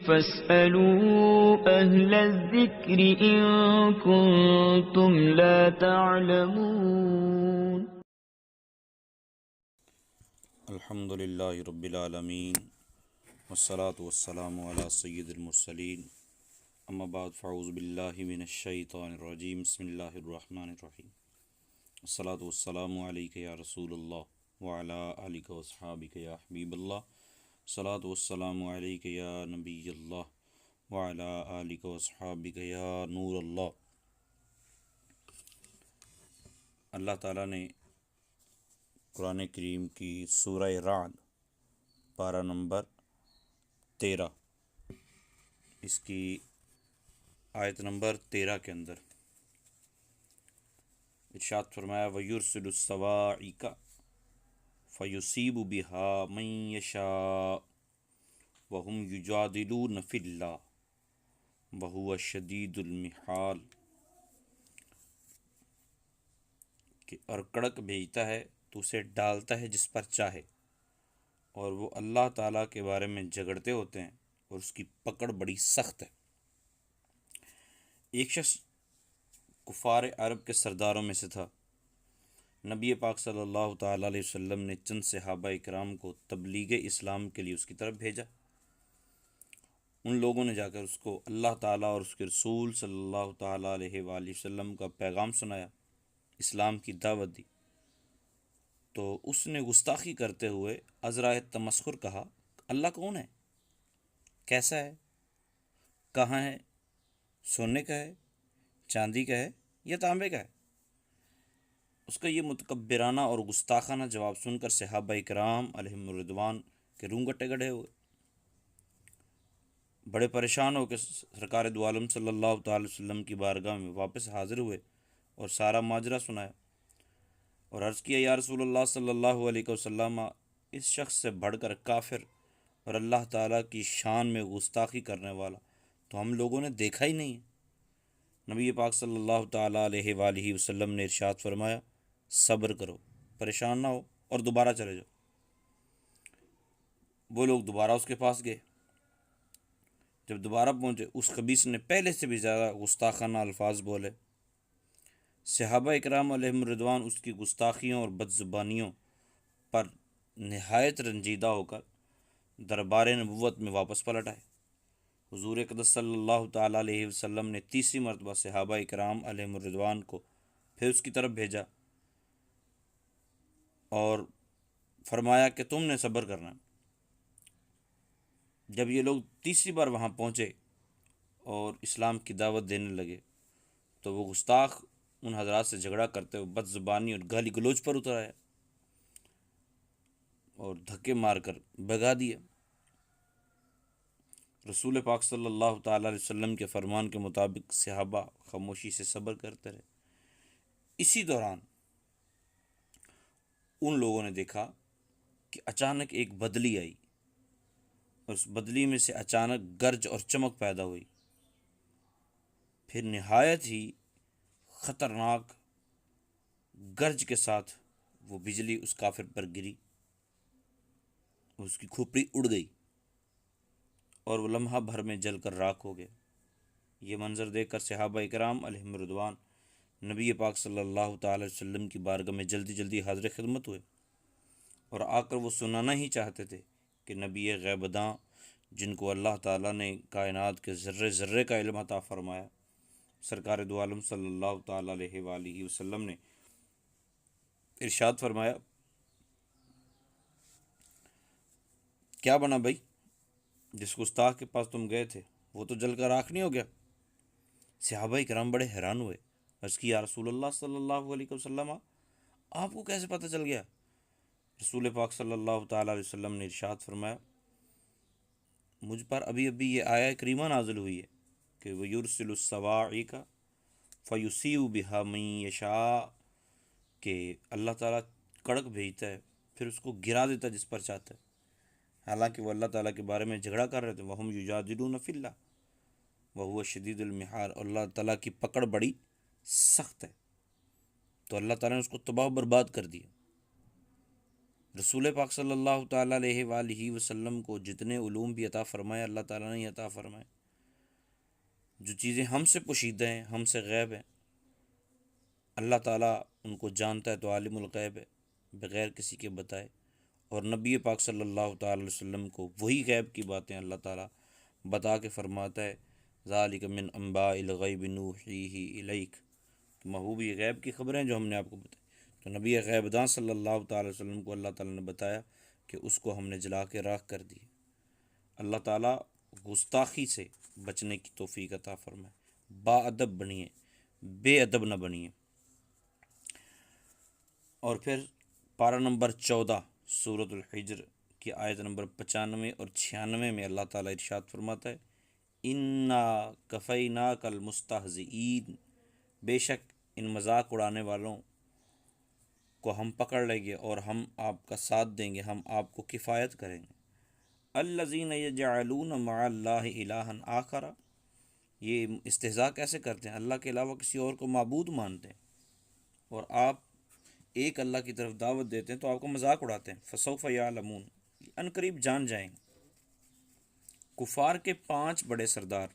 فاسألوا أهل الذكر إن كنتم لا تعلمون. الحمد للہ رب العالمین والصلاة والسلام علی سید المرسلین اما بعد فاعوذ باللہ من الشیطان الرجیم بسم اللہ الرحمن الرحیم الصلاة والسلام علیک یا رسول اللہ وعلی آلک واصحابک یا حبیب اللہ الصلاة والسلام علیک یا نبی اللہ وعلی آلک واصحابک یا نور اللہ۔ اللہ تعالیٰ نے قرآن کریم کی سورہ رعد پارہ نمبر 13 اس کی آیت نمبر 13 کے اندر ارشاد فرمایا وَيُرْسِلُ الصَّوَاعِقَ فَيُصِيبُ بِهَا مَن يَشَاءُ وَهُمْ يُجَادِلُونَ فِي اللَّهِ وَهُوَ شَدِيدُ الْمِحَالِ، کہ اور کڑک بھیجتا ہے تو اسے ڈالتا ہے جس پر چاہے، اور وہ اللہ تعالیٰ کے بارے میں جھگڑتے ہوتے ہیں اور اس کی پکڑ بڑی سخت ہے۔ ایک شخص کفار عرب کے سرداروں میں سے تھا۔ نبی پاک صلی اللہ تعالیٰ علیہ وسلم نے چند صحابہ کرام کو تبلیغ اسلام کے لیے اس کی طرف بھیجا۔ ان لوگوں نے جا کر اس کو اللہ تعالیٰ اور اس کے رسول صلی اللہ تعالیٰ علیہ وآلہ وسلم کا پیغام سنایا، اسلام کی دعوت دی، تو اس نے گستاخی کرتے ہوئے عذرائے تمسخر کہا، اللہ کون ہے، کیسا ہے، کہاں ہے، سونے کا ہے، چاندی کا ہے یا تانبے کا ہے؟ اس کا یہ متکبرانہ اور گستاخانہ جواب سن کر صحابہ کرام علیہم الرضوان کے رونگٹے گڑھے ہوئے، بڑے پریشان ہو کے سرکار دو عالم صلی اللہ تعالی وسلم کی بارگاہ میں واپس حاضر ہوئے اور سارا ماجرا سنایا اور عرض کیا، یا رسول اللہ صلی اللہ علیہ وسلم، اس شخص سے بڑھ کر کافر اور اللہ تعالیٰ کی شان میں گستاخی کرنے والا تو ہم لوگوں نے دیکھا ہی نہیں ہے۔ نبی پاک صلی اللہ تعالیٰ علیہ وآلہ وسلم نے ارشاد فرمایا، صبر کرو، پریشان نہ ہو اور دوبارہ چلے جاؤ۔ وہ لوگ دوبارہ اس کے پاس گئے۔ جب دوبارہ پہنچے، اس خبیث نے پہلے سے بھی زیادہ گستاخانہ الفاظ بولے۔ صحابہ اکرام علیہم الرضوان اس کی گستاخیوں اور بد زبانیوں پر نہایت رنجیدہ ہو کر دربار نبوت میں واپس پلٹ آئے۔ حضور اقدس صلی اللہ تعالیٰ علیہ وسلم نے تیسری مرتبہ صحابہ اکرام علیہم الرضوان کو پھر اس کی طرف بھیجا اور فرمایا کہ تم نے صبر کرنا۔ جب یہ لوگ تیسری بار وہاں پہنچے اور اسلام کی دعوت دینے لگے تو وہ گستاخ ان حضرات سے جھگڑا کرتے ہوئے بد زبانی اور گالی گلوچ پر اتر آیا اور دھکے مار کر بھگا دیا۔ رسول پاک صلی اللہ تعالیٰ علیہ وسلم کے فرمان کے مطابق صحابہ خاموشی سے صبر کرتے رہے۔ اسی دوران ان لوگوں نے دیکھا کہ اچانک ایک بدلی آئی اور اس بدلی میں سے اچانک گرج اور چمک پیدا ہوئی، پھر نہایت ہی خطرناک گرج کے ساتھ وہ بجلی اس کافر پر گری، اس کی کھوپڑی اڑ گئی اور وہ لمحہ بھر میں جل کر راکھ ہو گیا۔ یہ منظر دیکھ کر صحابہ اکرام علیہم الرضوان نبی پاک صلی اللہ تعالی وسلم کی بارگاہ میں جلدی جلدی حاضر خدمت ہوئے اور آ کر وہ سنانا ہی چاہتے تھے کہ نبی غیب داں، جن کو اللہ تعالیٰ نے کائنات کے ذرے ذرے کا علم عطا فرمایا، سرکار دو عالم صلی اللہ تعالیٰ علیہ وآلہ وسلم نے ارشاد فرمایا، کیا بنا بھائی، جس گستاخ کے پاس تم گئے تھے وہ تو جل کر راکھ نہیں ہو گیا؟ صحابہ کرام بڑے حیران ہوئے، عرض کی، یا رسول اللہ صلی اللہ علیہ وسلم، آپ کو کیسے پتہ چل گیا؟ رسول پاک صلی اللہ تعالیٰ علیہ وسلم نے ارشاد فرمایا، مجھ پر ابھی ابھی یہ آیہ کریمہ نازل ہوئی ہے کہ وَيُرْسِلُ الصَّوَاعِقَ فَيُصِيبُ بِهَا مَن يَشَاءُ، کہ اللہ تعالیٰ کڑک بھیجتا ہے پھر اس کو گرا دیتا ہے جس پر چاہتا ہے۔ حالانکہ وہ اللہ تعالیٰ کے بارے میں جھگڑا کر رہے تھے، وَهُمْ يُجَادِلُونَ فِي اللَّهِ وَهُوَ شَدِيدُ الْمِحَالِ، اور اللہ تعالیٰ کی پکڑ بڑی سخت ہے، تو اللہ تعالیٰ نے اس کو تباہ و برباد کر دیا۔ رسول پاک صلی اللہ تعالیٰ علیہ وآلہ وسلم کو جتنے علوم بھی عطا فرمائے اللہ تعالیٰ نے عطا فرمائے، جو چیزیں ہم سے پوشیدہ ہیں، ہم سے غیب ہیں، اللہ تعالیٰ ان کو جانتا ہے، تو عالم الغیب ہے، بغیر کسی کے بتائے۔ اور نبی پاک صلی اللہ تعالیٰ علیہ وسلم کو وہی غیب کی باتیں اللہ تعالیٰ بتا کے فرماتا ہے، ذالک من انباء الغیب نوحیہ الیک، کہ محبوب یہ غیب کی خبریں جو ہم نے آپ کو بتائی۔ تو نبی غیب داں صلی اللہ تعالیٰ علیہ وسلم کو اللہ تعالیٰ نے بتایا کہ اس کو ہم نے جلا کے راکھ کر دی۔ اللہ تعالیٰ گستاخی سے بچنے کی توفیق عطا فرمائے، با ادب بنیے، بے ادب نہ بنیے۔ اور پھر پارہ نمبر 14 سورۃ الحجر کی آیت نمبر 95 اور 96 میں اللہ تعالیٰ ارشاد فرماتا ہے، انا کفیناک المستہزئین، بے شک ان مذاق اڑانے والوں کو ہم پکڑ لیں گے اور ہم آپ کا ساتھ دیں گے، ہم آپ کو کفایت کریں گے۔ الذین یجعلون مع اللہ الہا آخر، یہ استہزاء کیسے کرتے ہیں؟ اللہ کے علاوہ کسی اور کو معبود مانتے ہیں، اور آپ ایک اللہ کی طرف دعوت دیتے ہیں تو آپ کو مذاق اڑاتے ہیں۔ فسوف یعلمون، ان قریب جان جائیں گے۔ کفار کے 5 بڑے سردار،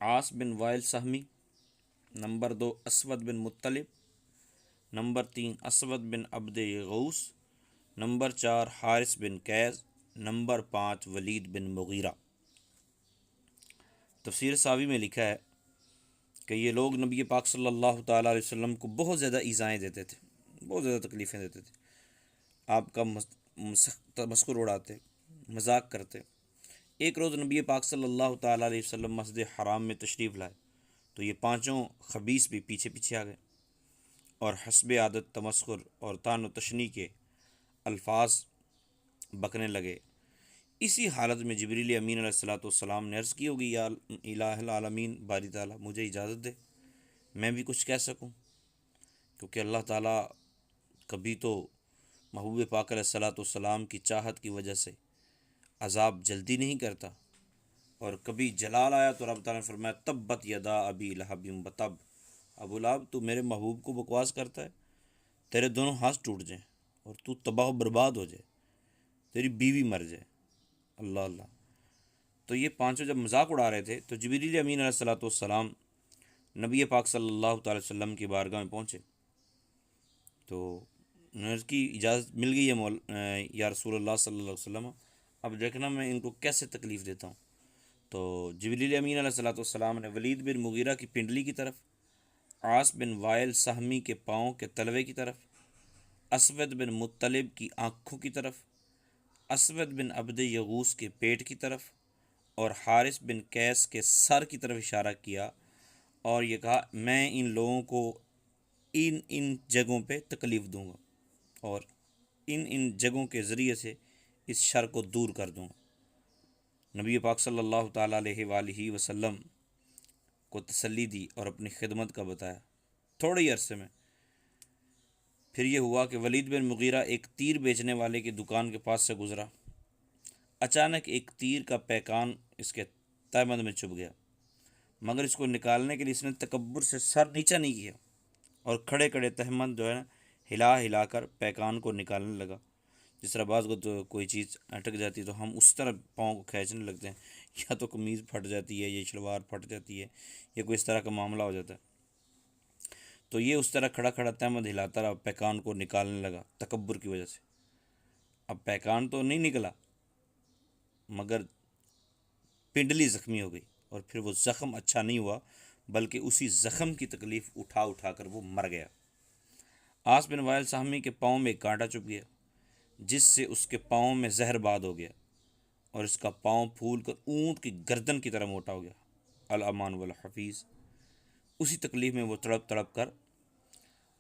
عاص بن وائل سہمی، نمبر 2 اسود بن مطلب، نمبر 3 اسود بن عبد یغوث، نمبر 4 حارث بن کیز، نمبر 5 ولید بن مغیرہ۔ تفسیر ساوی میں لکھا ہے کہ یہ لوگ نبی پاک صلی اللہ تعالیٰ علیہ وسلم کو بہت زیادہ ایذائیں دیتے تھے، بہت زیادہ تکلیفیں دیتے تھے، آپ کا تمسخر اڑاتے، مذاق کرتے۔ ایک روز نبی پاک صلی اللہ تعالیٰ علیہ وسلم مسجد حرام میں تشریف لائے تو یہ 5 خبیث بھی پیچھے پیچھے آ گئے اور حسب عادت تمسخر اور طعن و تشنیع کے الفاظ بکنے لگے۔ اسی حالت میں جبریل امین علیہ السلام نے عرض کی ہوگی، یا الہ العالمین، باری تعالیٰ مجھے اجازت دے میں بھی کچھ کہہ سکوں، کیونکہ اللہ تعالیٰ کبھی تو محبوب پاک علیہ السلام کی چاہت کی وجہ سے عذاب جلدی نہیں کرتا، اور کبھی جلال آیا تو رب تعالیٰ نے فرمایا تبت یدا ابی لہب وتب، ابو لہب تو میرے محبوب کو بکواس کرتا ہے، تیرے دونوں ہاتھ ٹوٹ جائیں اور تو تباہ و برباد ہو جائے، تیری بیوی مر جائے۔ اللہ اللہ۔ تو یہ 5 جب مذاق اڑا رہے تھے تو جبریل امین علیہ السلام نبی پاک صلی اللہ تعالی وسلم کی بارگاہ میں پہنچے تو انہوں نے اس کی اجازت مل گئی ہے یا رسول اللہ صلی اللہ علیہ وسلم، اب دیکھنا میں ان کو کیسے تکلیف دیتا ہوں۔ تو جبریل امین علیہ السلام نے ولید بن مغیرہ کی پنڈلی کی طرف، عاص بن وائل سہمی کے پاؤں کے تلوے کی طرف، اسود بن مطلب کی آنکھوں کی طرف، اسود بن عبد یغوث کے پیٹ کی طرف اور حارث بن کیس کے سر کی طرف اشارہ کیا، اور یہ کہا میں ان لوگوں کو ان جگہوں پہ تکلیف دوں گا اور ان جگہوں کے ذریعے سے اس شر کو دور کر دوں گا۔ نبی پاک صلی اللہ تعالیٰ علیہ وآلہ وسلم کو تسلی دی اور اپنی خدمت کا بتایا۔ تھوڑے ہی عرصے میں پھر یہ ہوا کہ ولید بن مغیرہ ایک تیر بیچنے والے کی دکان کے پاس سے گزرا، اچانک ایک تیر کا پیکان اس کے تہبند میں چبھ گیا، مگر اس کو نکالنے کے لیے اس نے تکبر سے سر نیچا نہیں کیا اور کھڑے کھڑے تہبند جو ہے نا ہلا ہلا کر پیکان کو نکالنے لگا۔ جس طرح بعض کو تو کوئی چیز اٹک جاتی ہے تو ہم اس طرح پاؤں کو کھینچنے لگتے ہیں، یا تو قمیض پھٹ جاتی ہے یا شلوار پھٹ جاتی ہے یا کوئی اس طرح کا معاملہ ہو جاتا ہے، تو یہ اس طرح کھڑا کھڑا تہبند ہلاتا رہا، پیکان کو نکالنے لگا تکبر کی وجہ سے۔ اب پیکان تو نہیں نکلا مگر پنڈلی زخمی ہو گئی، اور پھر وہ زخم اچھا نہیں ہوا بلکہ اسی زخم کی تکلیف اٹھا اٹھا کر وہ مر گیا۔ عاص بن وائل سہمی کے پاؤں میں ایک کانٹا چبھ گیا جس سے اس کے پاؤں میں زہر باد ہو گیا اور اس کا پاؤں پھول کر اونٹ کی گردن کی طرح موٹا ہو گیا۔ الامان والحفیظ۔ اسی تکلیف میں وہ تڑپ تڑپ کر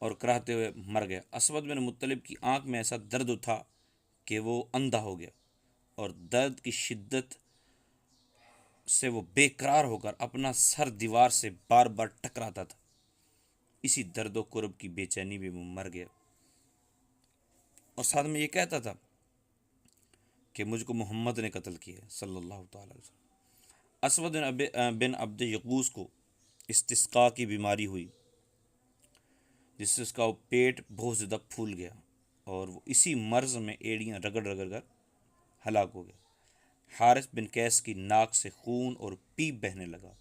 اور کراہتے ہوئے مر گیا۔ اسود بن مطلب کی آنکھ میں ایسا درد تھا کہ وہ اندھا ہو گیا اور درد کی شدت سے وہ بے قرار ہو کر اپنا سر دیوار سے بار بار ٹکراتا تھا، اسی درد و کرب کی بے چینی میں وہ مر گیا، اور ساتھ میں یہ کہتا تھا کہ مجھ کو محمد نے قتل کیا صلی اللہ تعالی علیہ وسلم۔ اسود بن عبد یغوث کو استسقاء کی بیماری ہوئی جس سے اس کا پیٹ بہت زیادہ پھول گیا اور وہ اسی مرض میں ایڑیاں رگڑ رگڑ کر ہلاک ہو گیا۔ حارث بن قیس کی ناک سے خون اور پیپ بہنے لگا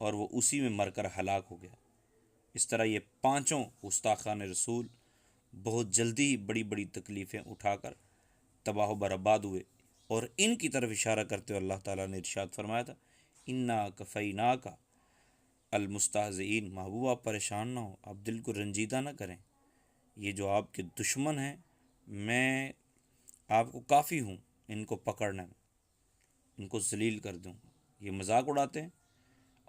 اور وہ اسی میں مر کر ہلاک ہو گیا۔ اس طرح یہ پانچوں گستاخان رسول بہت جلدی ہی بڑی بڑی تکلیفیں اٹھا کر تباہ و برباد ہوئے، اور ان کی طرف اشارہ کرتے ہوئے اللہ تعالیٰ نے ارشاد فرمایا تھا، انا کفیناک المستہزئین، محبوب آپ پریشان نہ ہو، آپ دل کو رنجیدہ نہ کریں، یہ جو آپ کے دشمن ہیں میں آپ کو کافی ہوں ان کو پکڑنے میں، ان کو ذلیل کر دوں۔ یہ مذاق اڑاتے ہیں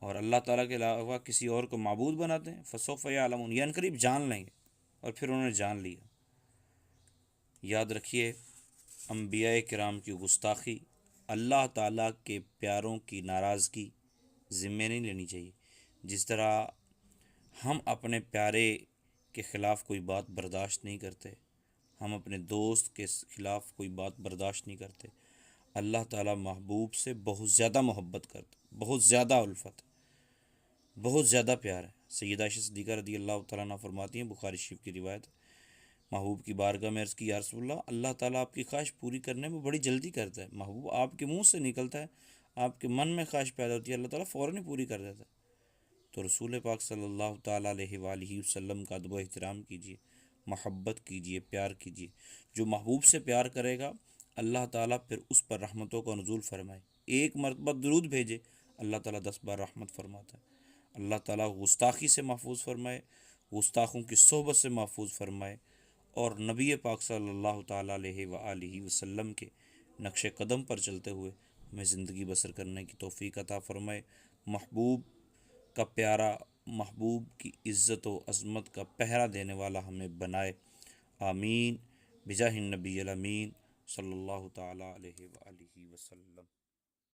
اور اللہ تعالیٰ کے علاوہ کسی اور کو معبود بناتے ہیں، فسوف یعلمون، یہ عنقریب جان لیں گے، اور پھر انہوں نے جان لیا۔ یاد رکھیے، انبیاء کرام کی گستاخی اللہ تعالیٰ کے پیاروں کی ناراضگی ذمے نہیں لینی چاہیے۔ جس طرح ہم اپنے پیارے کے خلاف کوئی بات برداشت نہیں کرتے، ہم اپنے دوست کے خلاف کوئی بات برداشت نہیں کرتے، اللہ تعالیٰ محبوب سے بہت زیادہ محبت کرتا، بہت زیادہ الفت، بہت زیادہ پیار ہے۔ سیدہ عائشہ صدیقہ رضی اللہ تعالیٰ عنہ فرماتی ہیں، بخاری شریف کی روایت، محبوب کی بارگاہ میں عرض کی، یا رسول اللہ، اللہ تعالیٰ آپ کی خواہش پوری کرنے میں بڑی جلدی کرتا ہے۔ محبوب آپ کے منہ سے نکلتا ہے، آپ کے من میں خواہش پیدا ہوتی ہے، اللہ تعالیٰ فوراً ہی پوری کر دیتا ہے۔ تو رسول پاک صلی اللہ تعالیٰ علیہ وآلہ وسلم کا ادب و احترام کیجیے، محبت کیجیے، پیار کیجیے۔ جو محبوب سے پیار کرے گا اللہ تعالیٰ پھر اس پر رحمتوں کا نزول فرمائے، ایک مرتبہ درود بھیجے اللہ تعالیٰ 10 بار رحمت فرماتا ہے۔ اللہ تعالیٰ گستاخی سے محفوظ فرمائے، گستاخوں کی صحبت سے محفوظ فرمائے، اور نبی پاک صلی اللہ تعالیٰ علیہ وآلہ وسلم کے نقش قدم پر چلتے ہوئے ہمیں زندگی بسر کرنے کی توفیق عطا فرمائے۔ محبوب کا پیارا، محبوب کی عزت و عظمت کا پہرا دینے والا ہمیں بنائے، آمین، بجاہ النبی الامین صلی اللہ تعالیٰ علیہ وآلہ وسلم۔